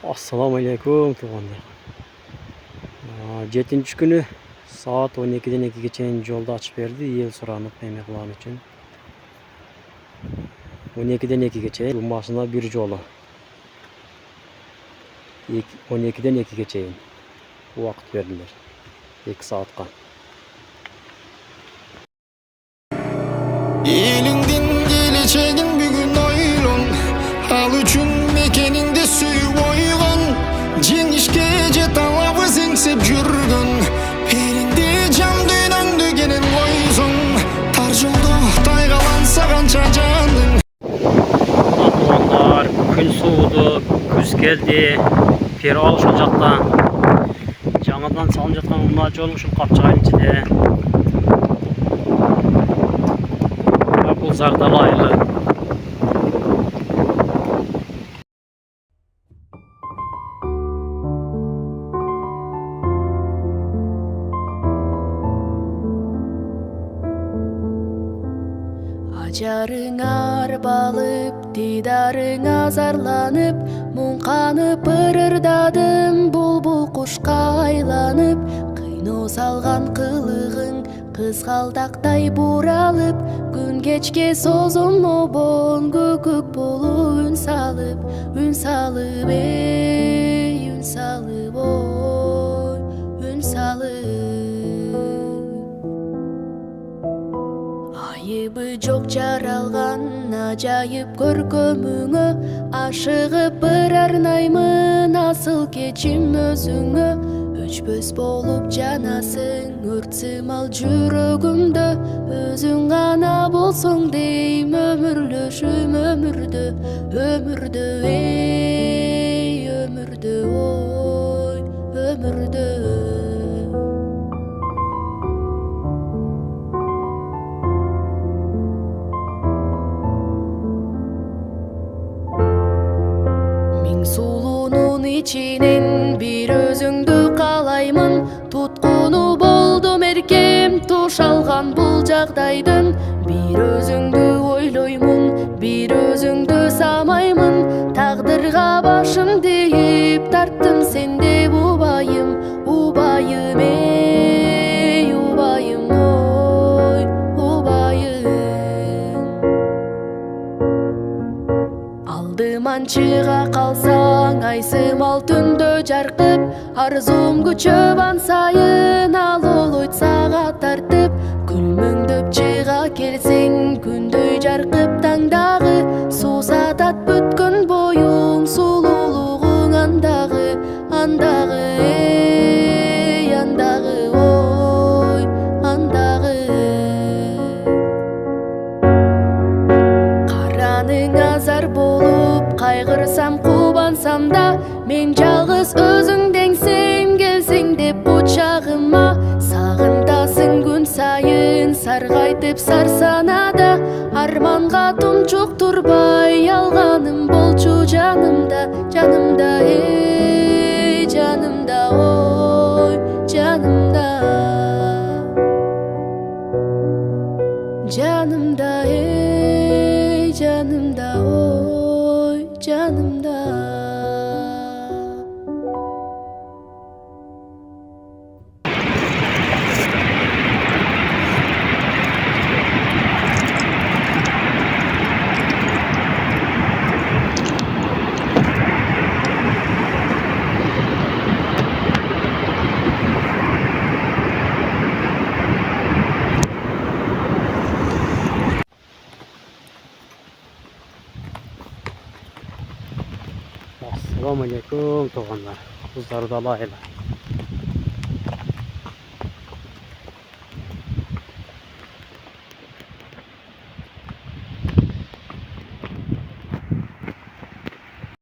Assalamu alaikum tuğanlar. 7-ci günü saat 12'den 2'ye çeyin yolda açıp verdi. Yel soranıp emeklan için. 12'den 2'ye çeyin. Bu maşına bir yolu. 12'den 2'ye çeyin. Bu vakit verdiler. 2 saatka. Elinden geleceğin bugün oylun. Al üçün mekeninde suyup oygun. Жеңишке жете алабыз еңсеп жүргөн. Элиңде жан дүйнөңдү кенен койсуң. Тар жолдо тайгаланса канча жаның. Tuğanlar, gün soğudu, güz geldi. Peri alışıl jakta. Жаңадан салынып жаткан мына жол ушул капчыгайдын ичинде. Бул Зардалайлы. Ажарың арбалып, дидарың азарланып, муңканып ырырдадым, булбул кушка айланып, кыйноо салган кылыгың кызгалдактай буралып, күн кечке созун обон көкөк болуп үн салып, ой, үн салып. Айыбы жок жаралган ажайып көркөмүңө, ашыгып бір арнаймын асыл кечим өзүңө. Өчпөс болуп жанасың өрт сымал жүрөгүмдө, өзүң гана болсоң дейм өмүрлөшүм өмүрдө, ой, өмүрдө. Сулунун ичинен бир өзүңдү каалаймын, туткуну болдум эркем туш алган бул жагдайдын. Бир өзүңдү ойлоймун, бир өзүңдү самаймын, тагдырга башым дейип тарттым сенде убайым, убайым, ой, убайым. Алдыман чыга калсаң айсымал түндө жаркып, арзуум күчөп сайын ал олойт сага тартып. Күлмөңдөп чыга келсең күндөй жаркып таңдагы, суусатат бүткөн боюң сулуулугуң андагы, ой, андагы. Караның азар болуп кайгырсам кубансам да, мен жалгыз өзүң деңсең келсең деп кучагыма. Сагынтасың күн сайын саргайтып сарсанада, арманга тумчук турбай алганым болчу жанымда, жанымда, ой, жанымда. Жанымда, жанымда, ой, жанымда. Assalamu alaikum tuğanlar. Bu Zardalıyla.